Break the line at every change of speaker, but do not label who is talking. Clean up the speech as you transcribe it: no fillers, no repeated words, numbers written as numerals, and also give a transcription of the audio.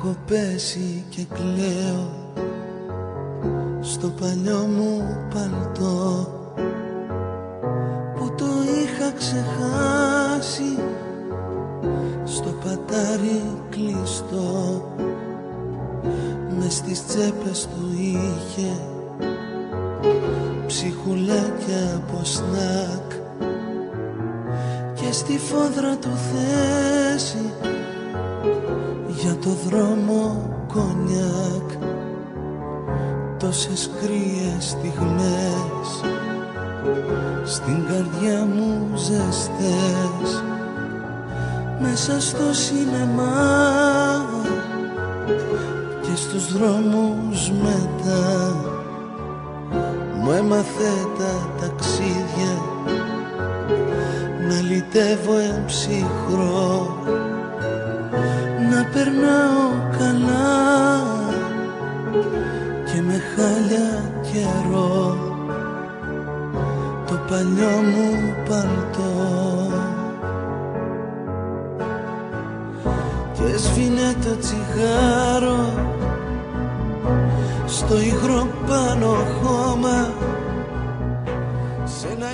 Έχω πέσει και κλαίω στο παλιό μου παλτό που το είχα ξεχάσει στο πατάρι κλειστό. Μες στις τσέπες του είχε ψυχουλάκια από σνακ και στη φόδρα του θέση για το δρόμο κονιάκ. Τόσες κρύες στιγμές στην καρδιά μου ζεστές μέσα στο σινεμά και στους δρόμους μετά μου έμαθε τα ταξίδια να λυτεύω εμψυχρό, να περνάω καλά και με χάλια καιρό το παλιό μου παλτό. Και σβήνε το τσιγάρο στο υγρό πάνω χώμα σε ένα